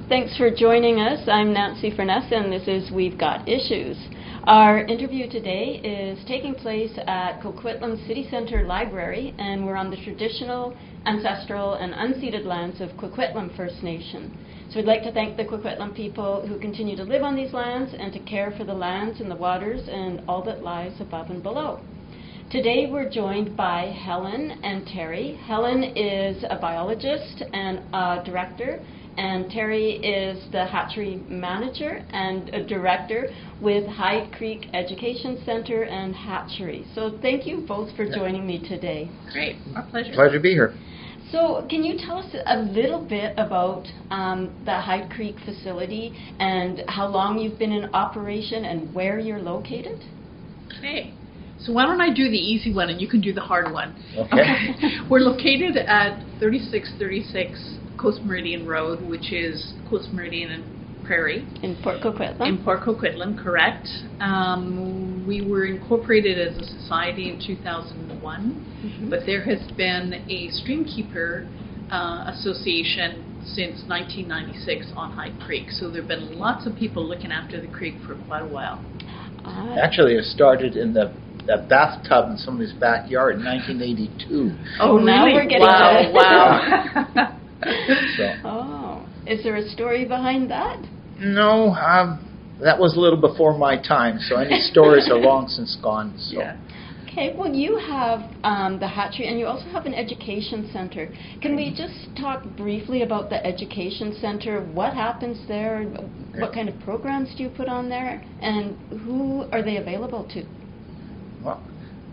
Thanks for joining us. I'm Nancy Furness, and this is We've Got Issues. Our interview today is taking place at Coquitlam City Centre Library, and we're on the traditional, ancestral, and unceded lands of Coquitlam First Nation. So we'd like to thank the Coquitlam people who continue to live on these lands and to care for the lands and the waters and all that lies above and below. Today we're joined by Helen and Terry. Helen is a biologist and a director, and Terry is the hatchery manager and a director with Hyde Creek Education Center and Hatchery. So thank you both for joining me today. Great, our pleasure. Pleasure to be here. So can you tell us a little bit about the Hyde Creek facility and how long you've been in operation and where you're located? Okay, so why don't I do the easy one and you can do the hard one. Okay. We're located at 3636 Coast Meridian Road, which is Coast Meridian and Prairie. In Port Coquitlam? In Port Coquitlam, correct. We were incorporated as a society in 2001, but there has been a streamkeeper association since 1996 on Hyde Creek. So there have been lots of people looking after the creek for quite a while. Actually, it started in the bathtub in somebody's backyard in 1982. Oh, now really? We're getting Wow. Oh, is there a story behind that? No, that was a little before my time, so any stories are long since gone. So. Yeah. Okay, well you have the hatchery and you also have an education center. Can we just talk briefly about the education center? What happens there? What kind of programs do you put on there? And who are they available to? Well,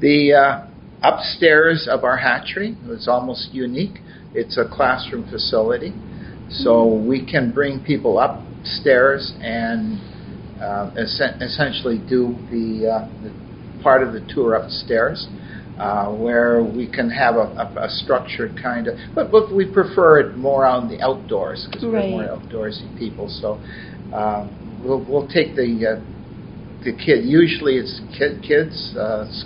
the upstairs of our hatchery is almost unique. It's a classroom facility, so we can bring people upstairs and essentially do the part of the tour upstairs, where we can have a structured kind of, but we prefer it more on the outdoors because we're more outdoorsy people. So we'll take the kid. Usually it's kids,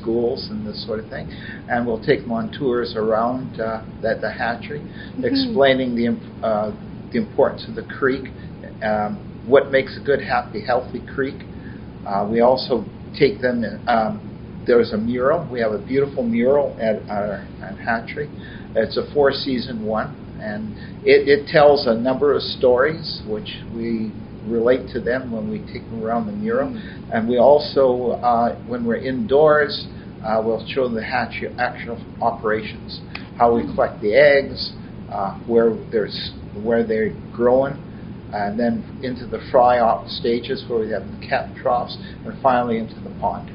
schools, and this sort of thing, and we'll take them on tours around the hatchery, explaining the importance of the creek, what makes a good, happy, healthy creek. We also take them. There's a mural. We have a beautiful mural at our hatchery. It's a 4-season one, and it tells a number of stories which we relate to them when we take them around the mural. And we also, when we're indoors, we'll show them the hatchery actual operations, how we collect the eggs, where they're growing, and then into the fry-off stages where we have the cat troughs, and finally into the pond.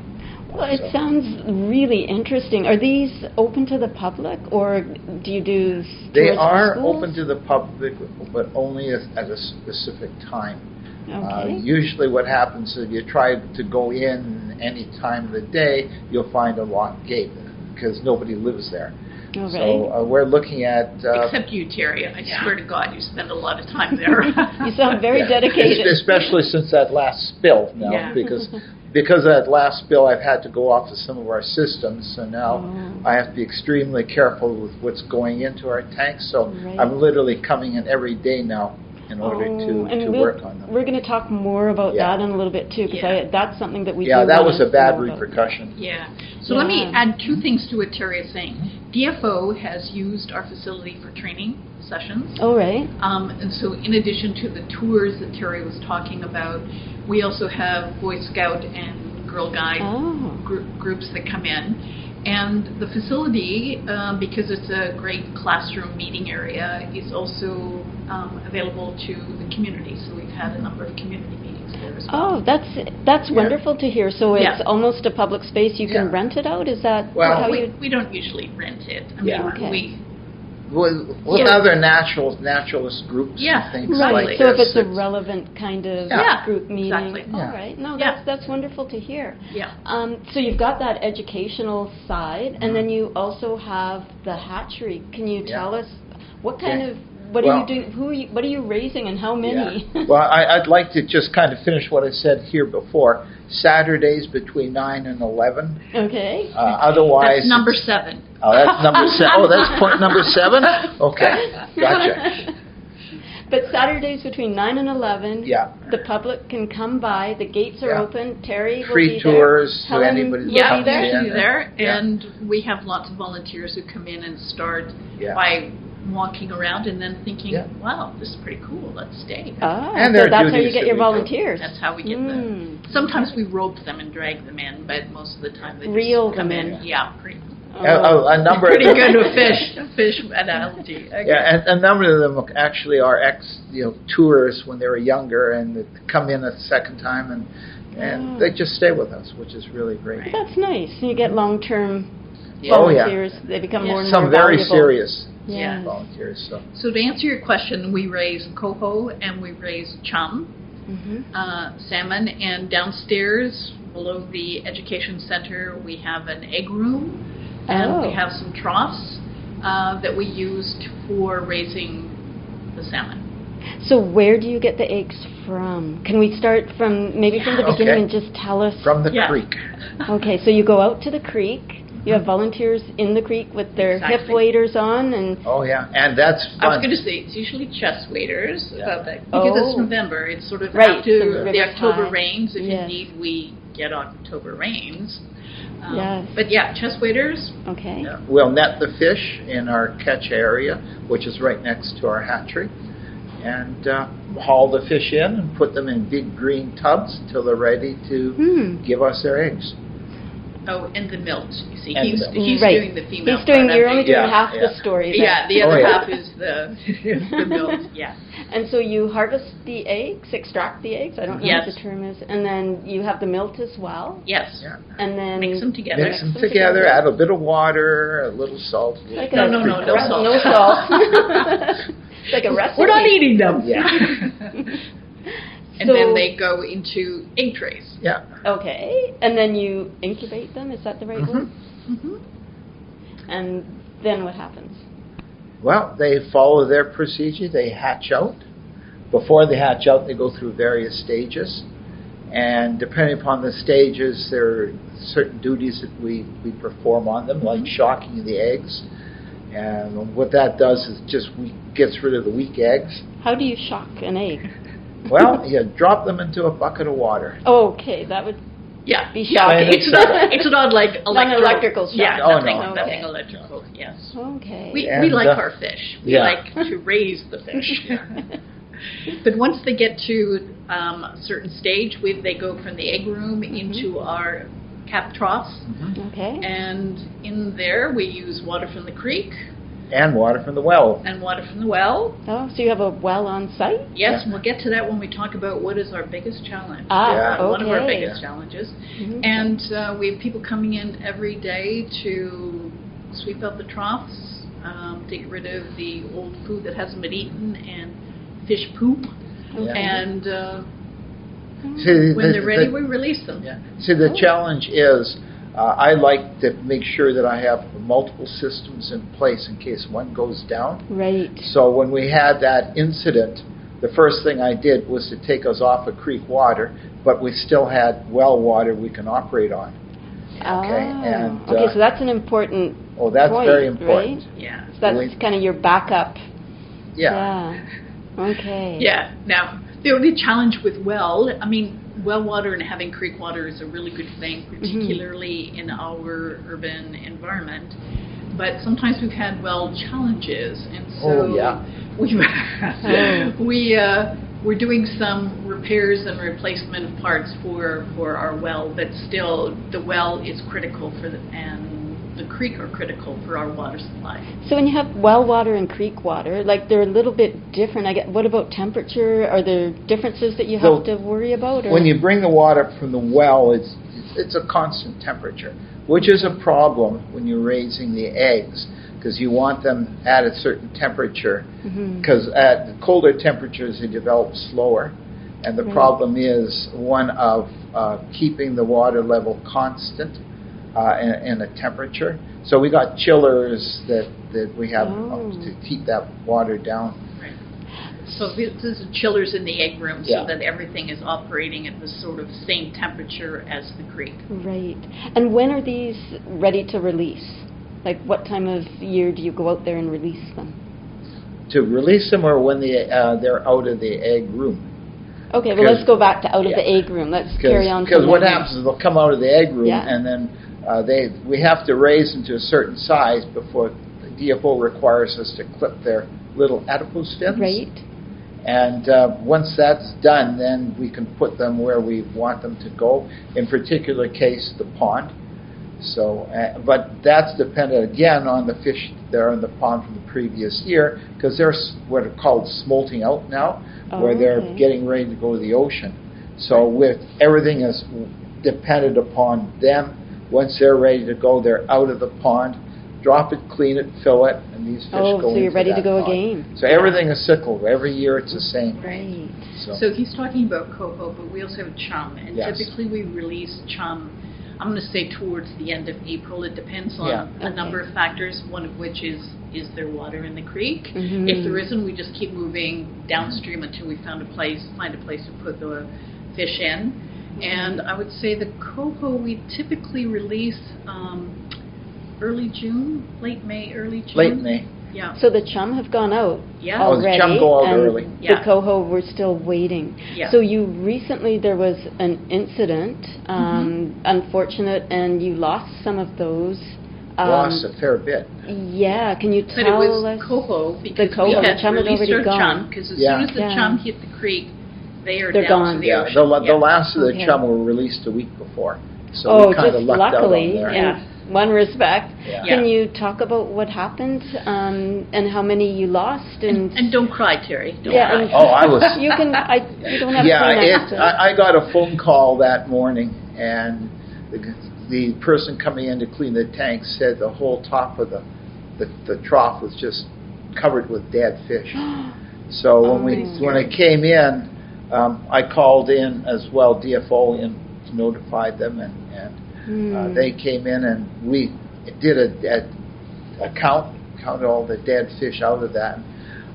Well, it sounds really interesting. Are these open to the public, or do you do They tours are for schools? open to the public, but only at a specific time. Okay. Usually what happens is if you try to go in any time of the day, you'll find a locked gate because nobody lives there. All right. So we're looking at... Except you, Terry. I swear to God, you spend a lot of time there. You sound very dedicated. Especially since that last spill now, because of that last spill, I've had to go off of some of our systems, so now I have to be extremely careful with what's going into our tanks. So I'm literally coming in every day now in order to work on them. We're going to talk more about that in a little bit too, because that's something that we do. Yeah, that was a bad know repercussion. So let me add two things to what Terry is saying. DFO has used our facility for training sessions. Oh, right. And so in addition to the tours that Terry was talking about, we also have Boy Scout and Girl Guide groups that come in. And the facility, because it's a great classroom meeting area, is also available to the community. So we've had a number of community meetings there as well. Oh, that's wonderful to hear. So it's almost a public space. You can rent it out? Is that how you... We don't usually rent it. I mean, with other naturalist groups and things like this. So if it's a relevant kind of group meeting. Exactly. All right. No, that's wonderful to hear. Yeah. So you've got that educational side, and then you also have the hatchery. Can you tell us what kind of What Well- are you doing? What are you raising, and how many? Yeah. Well, I'd like to just kind of finish what I said here before. Saturdays between 9 and 11. Okay. Otherwise, That's number 7. Oh, that's number 7. Oh, that's point number 7. Okay, gotcha. But Saturdays between 9 and 11, Yeah. the public can come by. The gates are Yeah. open. Terry will Free be tours there. to Helen anybody will that Yeah, be comes there. we'll in. be there, Yeah. and we have lots of volunteers who come in and start Yeah. by walking around and then thinking, Yeah. wow, this is pretty cool, let's stay. And so there are that's how you duties get that your we do. volunteers. That's how we get them. Sometimes we rope them and drag them in, but most of the time they just Reel come them in. in. Yeah, pretty, A number pretty of good with fish analogy. Okay. Yeah, and a number of them actually are tourists when they were younger, and they come in a second time, and they just stay with us, which is really great. Right. That's nice. You get long-term Oh, yeah. volunteers. They become more and Some more very valuable. serious Yeah. volunteers. So So to answer your question, we raise coho and we raise chum, salmon, and downstairs below the education center we have an egg room, and we have some troughs that we used for raising the salmon. So where do you get the eggs from? Can we start from from the beginning Okay. and just tell us? from the Yeah. creek. Okay, so you go out to the creek. You have volunteers in the creek with their hip Exactly. waders on, and Oh yeah, and that's I was fun. going to say it's usually chest waders, Yeah. because Oh. it's November. It's sort of Right, after the the river's October high. rains, if Yes. indeed we get October rains. Yes. But yeah, chest waders. okay. Yeah. We'll net the fish in our catch area, which is right next to our hatchery, and haul the fish in and put them in big green tubs until they're ready to give us their eggs. Oh, and the milt. You see, And he's, the milt. he's Right. doing the female. He's doing. part. You're only doing Yeah, half yeah. the story. there. Yeah, the other Oh, yeah. half is the milt. Yeah. And so you harvest the eggs, extract the eggs. I don't know Yes. what the term is, and then you have the milt as well. Yes. Yeah. And then Mix them together. Mix them together, add a bit of water, a little salt. Like No, a- no, no, no salt. No salt. It's like a recipe. We're not eating them. Yeah. And So- then they go into egg trays. Yeah. Okay, and then you incubate them. Is that the right word? Mm-hmm. And then what happens? Well, they follow their procedure. They hatch out. Before they hatch out, they go through various stages. And depending upon the stages, there are certain duties that we perform on them, like shocking the eggs. And what that does is just gets rid of the weak eggs. How do you shock an egg? Well, you drop them into a bucket of water. Okay, that would Yeah. be shocking. It's not like electrical shock. Yeah, Oh, nothing, no. nothing Okay. electrical. Yes. Okay. We And, like our fish. We yeah. like to raise the fish. But once they get to a certain stage, they go from the egg room into our cap troughs, Okay. and in there we use water from the creek And water from the well. and water from the well. Oh, so you have a well on site? Yes, Yeah. and we'll get to that when we talk about what is our biggest challenge. Yeah. Okay. One of our biggest challenges. Mhm. And we have people coming in every day to sweep out the troughs, to get rid of the old food that hasn't been eaten, and fish poop. Yeah. And See, when they're ready, we release them. Yeah. See, the challenge is I like to make sure that I have multiple systems in place in case one goes down. Right. So when we had that incident, the first thing I did was to take us off of creek water, but we still had well water we can operate on. and, okay, so that's an important Oh, that's point, very important. right? Yeah. So that's kind of your backup. Yeah. Okay. Yeah. Now, the only challenge with well water and having creek water is a really good thing, particularly in our urban environment. But sometimes we've had well challenges, and so we're doing some repairs and replacement of parts for our well, but still the well is critical and the creek are critical for our water supply. So when you have well water and creek water, like they're a little bit different. What about temperature? Are there differences that you have to worry about? Or? When you bring the water from the well, it's a constant temperature, which is a problem when you're raising the eggs, because you want them at a certain temperature, because at the colder temperatures they develop slower, and the problem is one of keeping the water level constant in a temperature. So we got chillers that we have to keep that water down. Right. So this is chillers in the egg room Yeah. so that everything is operating at the sort of same temperature as the creek. Right. And when are these ready to release? Like, what time of year do you go out there and release them? To release them, or when they're out of the egg room. Okay, well, let's go back to out of yeah. the egg room. Let's carry on. Because from what there. happens is they'll come out of the egg room, Yeah. and then we have to raise them to a certain size before the DFO requires us to clip their little adipose fins. Right. And once that's done, then we can put them where we want them to go. In particular case, the pond. So, but that's dependent again on the fish that are in the pond from the previous year, because they're what are called smolting out now, where they're okay. getting ready to go to the ocean. So with everything is dependent upon them. Once they're ready to go, they're out of the pond. Drop it, clean it, fill it, and these fish go so you're into ready that to go pond. again. So everything is cyclical. Every year it's the same. Right. So he's talking about coho, but we also have chum, and Yes. typically we release chum, I'm going to say towards the end of April. It depends on Yeah. a number of factors, one of which is there water in the creek? Mhm. If there isn't, we just keep moving downstream until we find a place to put the fish in. And I would say the coho we typically release early June, late May, early June. Late May. Yeah. So the chum have gone out Yeah. Oh, the already, chum go out and early. Yeah. the coho we're still waiting. Yeah. So you recently, there was an incident, unfortunate, and you lost some of those. Lost a fair bit. Yeah, can you But it tell was us? coho because coho, we the had chum had released already our gone. chum, because as Yeah. soon as the Yeah. chum hit the creek, they're They're down gone. to the Yeah, ocean. the last of the Okay. chum were released a week before. So Oh, we kind of just lucked out on luckily, there. Yeah. in one respect. Yeah. Can you talk about what happened and how many you lost? And don't cry, Terry. Don't Yeah, cry. and- Oh, I was. You can. You don't have Yeah, Kleenex to- I got a phone call that morning, and the person coming in to clean the tank said the whole top of the trough was just covered with dead fish. So when I came in, I called in as well, DFO, and notified them, and they came in, and we did a count all the dead fish out of that.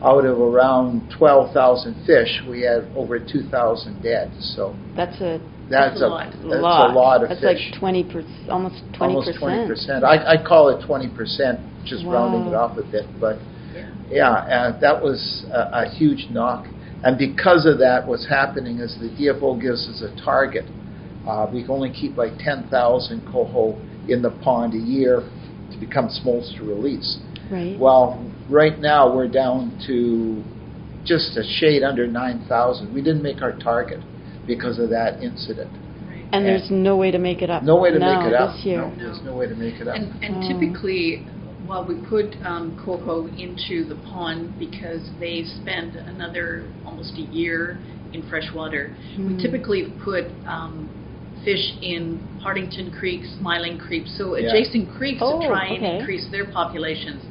Out of around 12,000 fish, we had over 2,000 dead. So That's a that's a lot. lot of That's fish. like 20%, almost 20%. Almost 20%. I call it 20%, just rounding it Wow. off a bit. But yeah, that was a huge knock. And because of that, what's happening is the DFO gives us a target. We can only keep like 10,000 coho in the pond a year to become smolts to release. Right. Well, right now we're down to just a shade under 9,000. We didn't make our target because of that incident. And there's no way to make it up. No way to now, make it up. this year. No, there's no way to make it up. And typically, while we put coho into the pond because they spend another almost a year in fresh water, we typically put fish in Hardington Creek, Smiling Creek, so adjacent creeks to try and increase their populations.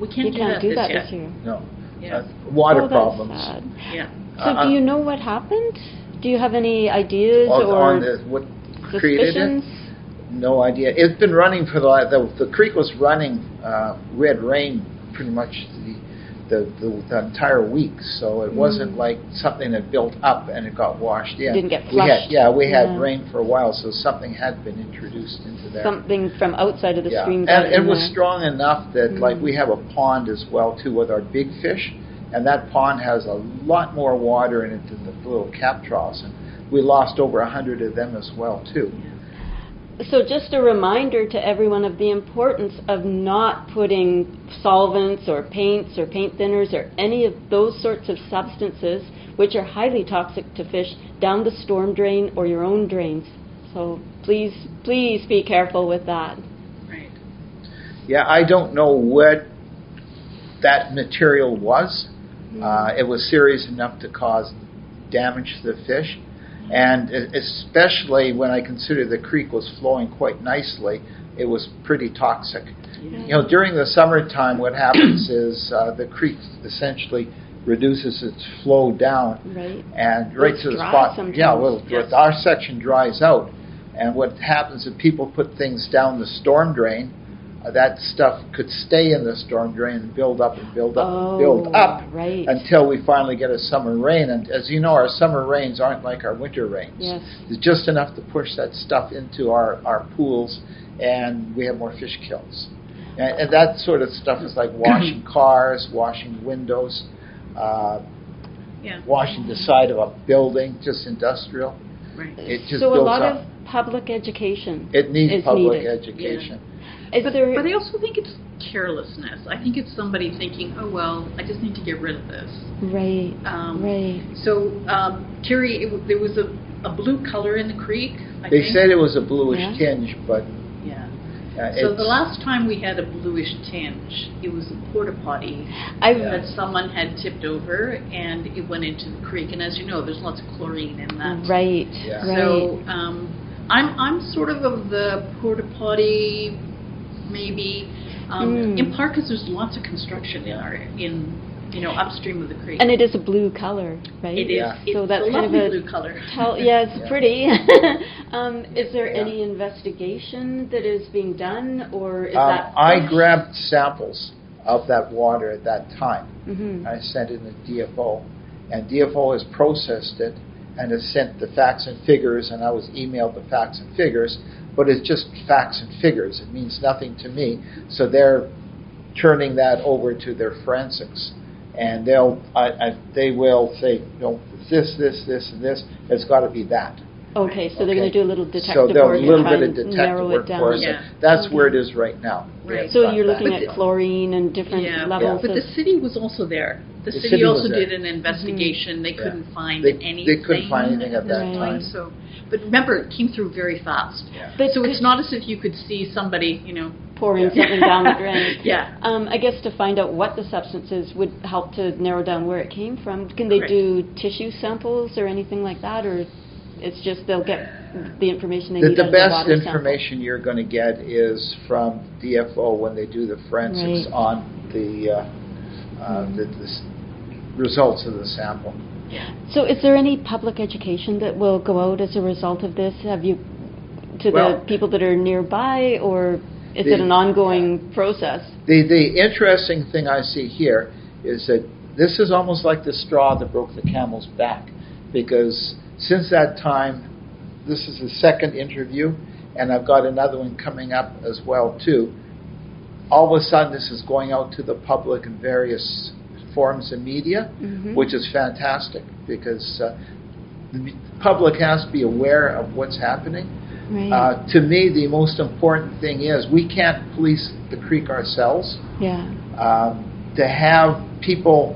We can't do that yet. this year. No. Yeah. Water that's problems. sad. Yeah. So do you know what happened? Do you have any ideas or On what created suspicions? it? No idea. It's been running for the creek was running. We had rain pretty much the entire week, so it wasn't like something that built up and it got washed in. Didn't get flushed. We had rain for a while, so something had been introduced into there. Something from outside of the stream. And got it in was there. strong enough that like we have a pond as well too with our big fish, and that pond has a lot more water in it than the little cap troughs, and we lost over 100 of them as well too. So just a reminder to everyone of the importance of not putting solvents or paints or paint thinners or any of those sorts of substances which are highly toxic to fish down the storm drain or your own drains. So please be careful with that. Right. Yeah, I don't know what that material was. It was serious enough to cause damage to the fish. And especially when I consider the creek was flowing quite nicely, it was pretty toxic. Yeah. You know, during the summertime, what happens is the creek essentially reduces its flow down, Right. and right It's to the dry spot. sometimes. Yeah, well, Yes. our section dries out, and what happens is people put things down the storm drain. that stuff could stay in the storm drain and build up and build up and build up right. until we finally get a summer rain. And as you know, our summer rains aren't like our winter rains. Yes. It's just enough to push that stuff into our pools, and we have more fish kills. And that sort of stuff is like washing cars, washing windows, washing the side of a building, just industrial. Right. It just so a builds lot up. of public education. It needs public needed. education. Is there, But I also think it's carelessness. I think it's somebody thinking, oh, well, I just need to get rid of this. right, right. So, Terry, there was a blue color in the creek, I They think. said it was a bluish Yeah. tinge, but Yeah. So the it's, last time we had a bluish tinge, it was a porta potty I've that someone had tipped over, and it went into the creek. And as you know, there's lots of chlorine in that. right, Yeah. right. So I'm sort of the porta potty, maybe, in part because there's lots of construction upstream of the creek. And it is a blue color, right? It is. Yeah. So It's that's a kind of lovely a blue color. yeah, it's Yeah. pretty. Is there Yeah. any investigation that is being done, or is that? I grabbed samples of that water at that time. Hmm. I sent it to DFO, and DFO has processed it and has sent the facts and figures, and I was emailed the facts and figures, but it's just facts and figures. It means nothing to me. So they're turning that over to their forensics, and they will say, no, this, and this. It's got to be that. Okay, so they're going to do a little detective So they'll work a little and try bit of and detective narrow work it down. for us. Yeah. That's Okay. where it is right now. We Right. have So got you're that. looking at chlorine and different levels But of. the city was also there. The The city city was also there. did an investigation. They couldn't find They anything. couldn't find anything at that Right. time. So, but remember, it came through very fast. Yeah. But So could- it's not as if you could see somebody, pouring Yeah. something down the drain. Yeah. I guess to find out what the substance is would help to narrow down where it came from. Can they Correct. do tissue samples or anything like that, or it's just they'll get the information they The need out of best water sample? information you're going to get is from DFO when they do the forensics Right. on the results of the sample. So is there any public education that will go out as a result of this? Have you, to Well, the people that are nearby, or is the- it an ongoing process? The interesting thing I see here is that this is almost like the straw that broke the camel's back, because since that time, this is the second interview, and I've got another one coming up as well too. All of a sudden, this is going out to the public in various forms of media, Mhm. which is fantastic, because the public has to be aware of what's happening. Right. To me, the most important thing is we can't police the creek ourselves. Yeah. To have people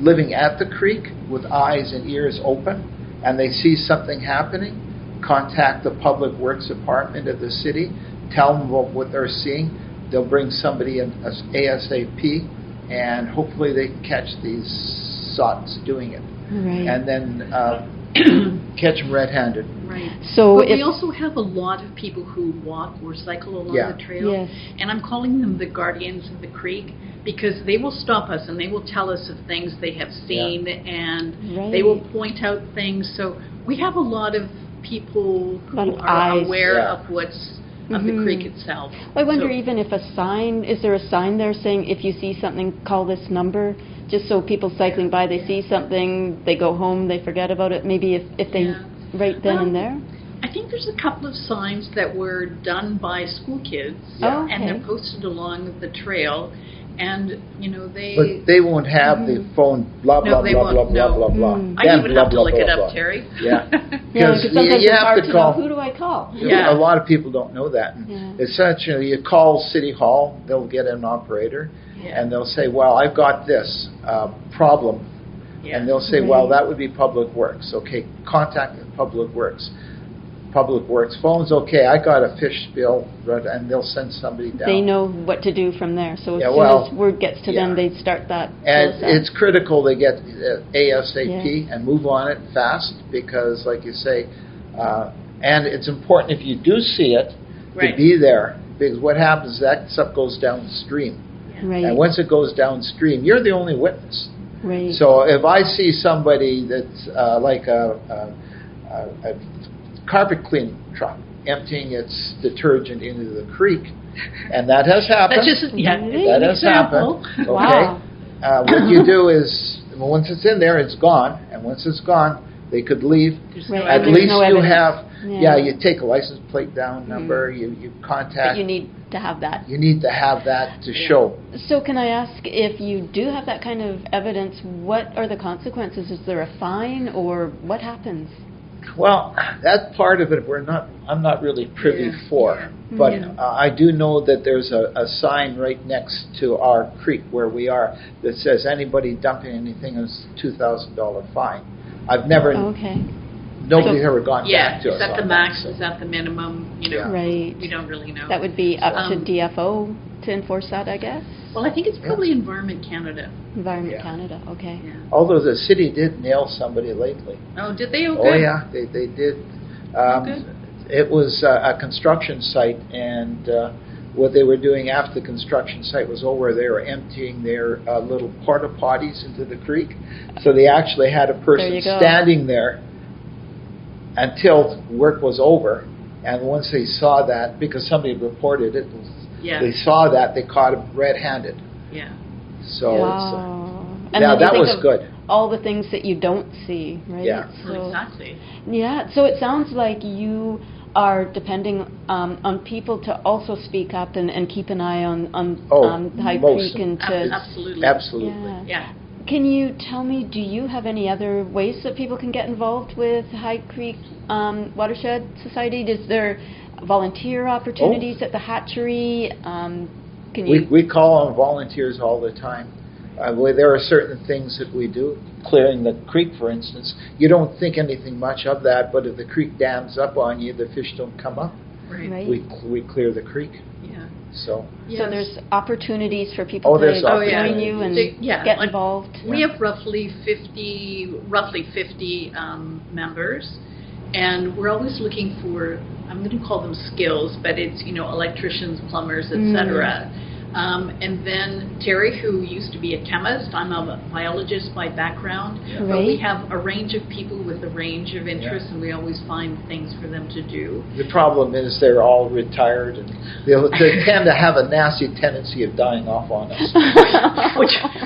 living at the creek with eyes and ears open, and they see something happening, contact the Public Works Department of the city, tell them about what they're seeing. They'll bring somebody in as ASAP, and hopefully they can catch these sots doing it. Right. And then catch them red-handed. Right. So But we if- also have a lot of people who walk or cycle along Yeah. the trail. Yes. And I'm calling them the guardians of the creek, because they will stop us and they will tell us of things they have seen, and they will Right. point out things. So we have a lot of people Lot who of are eyes. aware Yeah. of what's of the Mhm. creek itself. I wonder So- even if a sign, is there a sign there saying if you see something, call this number? Just so people cycling by, they see something, they go home, they forget about it. Maybe if they, Yeah. right then and there? I think there's a couple of signs that were done by school kids, Yeah. Oh, and they're okay. posted along the trail, and they. But they won't have the phone blah, No, blah, they blah, won't, blah, blah, no. blah, blah. Mm. I Then even blah, have to blah, look blah, it up, blah. Terry. Yeah. Yeah, because sometimes you it's have hard to to call. know, who do I call? Yeah. A lot of people don't know that. Yeah. Essentially, you call City Hall, they'll get an operator, Yeah. and they'll say, well, I've got this problem. Yeah. And they'll say, Right. well, that would be Public Works. Okay, contact Public Works. Public Works phones, okay, I got a fish spill, and they'll send somebody down. They know what to do from there. So as Yeah, soon well, as word gets to them, yeah. they start that And process. it's critical they get ASAP Yeah. and move on it fast, because, like you say, and it's important if you do see it Right. to be there, because what happens is that stuff goes downstream. Right. And once it goes downstream, you're the only witness. Right. So if I see somebody that's like a carpet cleaning truck emptying its detergent into the creek, and that has happened. That's just, yeah, That has example. happened. Okay. Wow. What you do is, once it's in there, it's gone, and once it's gone, they could leave. There's Right. no At There's least no you evidence. have, Yeah. you take a license plate down number, you contact. But you need to have that. You need to have that to show. So can I ask, if you do have that kind of evidence, what are the consequences? Is there a fine, or what happens? Well, that part of it I'm not really privy for. Yeah. But Yeah. I do know that there's a sign right next to our creek where we are that says anybody dumping anything is $2,000 fine. I've never, Okay. nobody's So- ever gone Yeah, back to us is that on the max? so. Is that the minimum? You know, Yeah. Right. we don't really know. That would be up to Um, DFO to enforce that, I guess? Well, I think it's probably Environment Canada. Environment Yeah. Canada, okay. Yeah. Although the city did nail somebody lately. Oh, did they? Oh, Okay. yeah, they did. Good. It was a construction site, and what they were doing after the construction site was over, they were emptying their little porta potties into the creek. So they actually had a person you go. standing there until work was over. And once they saw that, because somebody had reported it, Yeah. they saw that, they caught him red-handed. Yeah. So Wow. yeah, then you that think was of good. all the things that you don't see, right? Yeah. Well, exactly. Yeah, so it sounds like you are depending on people to also speak up and keep an eye on Hyde most Creek and to... Absolutely. Absolutely. Yeah. Yeah. Can you tell me, do you have any other ways that people can get involved with Hyde Creek Watershed Society? Is there volunteer opportunities at the Hatchery? Can you... We call on volunteers all the time. There are certain things that we do. Clearing the creek, for instance, you don't think anything much of that, but if the creek dams up on you, the fish don't come up. Right. Right. We clear the creek. Yeah. So So there's opportunities for people there's to opportunities. join you and Yeah, get like- involved. We have roughly 50 members, and we're always looking for, I'm going to call them skills, but it's, electricians, plumbers, etc. And then Terry, who used to be a chemist, I'm a biologist by background, but we Right. have a range of people with a range of interests, and we always find things for them to do. the problem is they're all retired, and they tend to have a nasty tendency of dying off on us.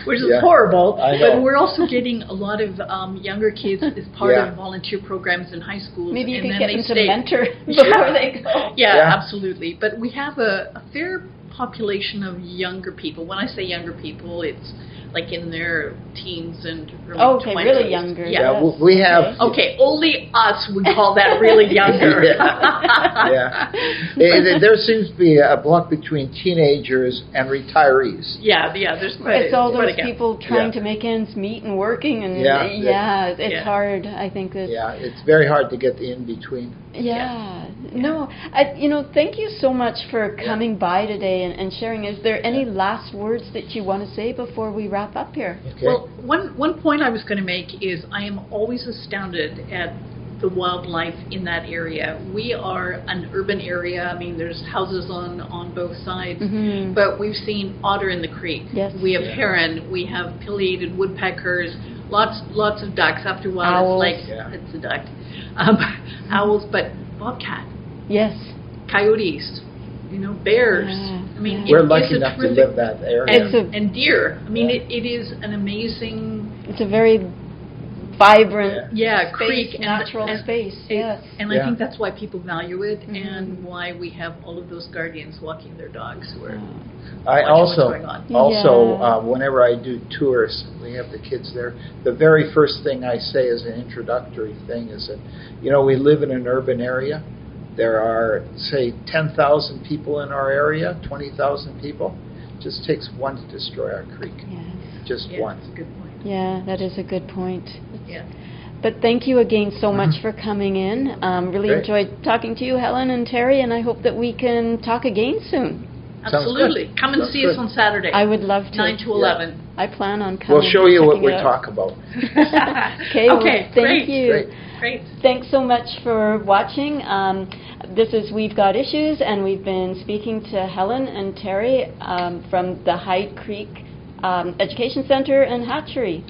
which is Yeah. horrible. I know. But we're also getting a lot of younger kids as part Yeah. of volunteer programs in high schools. Maybe you and can then get them they to stay. mentor Yeah. before they go. Yeah, Yeah. absolutely. But we have a fair population of younger people. When I say younger people, it's like in their teens and early 20s. Okay, really younger. Yeah. Yeah, we have. Okay, only us would call that really younger. Yeah. There seems to be a block between teenagers and retirees. Yeah, there's quite It's all quite a those gap. people trying Yeah. to make ends meet and working, and Yeah. it's Yeah. hard. I think that Yeah, it's very hard to get the in-between. yeah. No, thank you so much for coming by today and sharing. Is there any last words that you want to say before we wrap up here? Okay. Well, one point I was going to make is I am always astounded at the wildlife in that area. We are an urban area. I mean, there's houses on both sides, Mhm. but we've seen otter in the creek. Yes. We have Yeah. heron. We have pileated woodpeckers. Lots of ducks. After a while, Owls. it's like Yeah. it's a duck. Owls, but bobcat, Yes. coyotes, bears. Yeah, I mean, yeah. We're it is lucky a enough to terrific- live that area. and deer. I mean, Yeah. it is an amazing, It's a very vibrant yeah, space, creek and natural space. Yes. And Yeah. I think that's why people value it, Mhm. and why we have all of those guardians walking their dogs. Who are I watching what's also, going on. Yeah. whenever I do tours, we have the kids there. The very first thing I say as an introductory thing is that, we live in an urban area. There are, say, 10,000 people in our area, 20,000 people. It just takes one to destroy our creek. Yes. Just Yeah, one. that's a good point. Yeah, that is a good point. Yeah. But thank you again so much for coming in. Really Great. enjoyed talking to you, Helen and Terry, and I hope that we can talk again soon. Sounds Absolutely. good. Come and Sounds see us good. on Saturday. I would love to. 9 to 11. I plan on coming. We'll show you what checking we it out. talk about. Okay, well, Okay, thank great. you. Great. Thanks so much for watching. This is We've Got Issues, and we've been speaking to Helen and Terry from the Hyde Creek Education Center and Hatchery.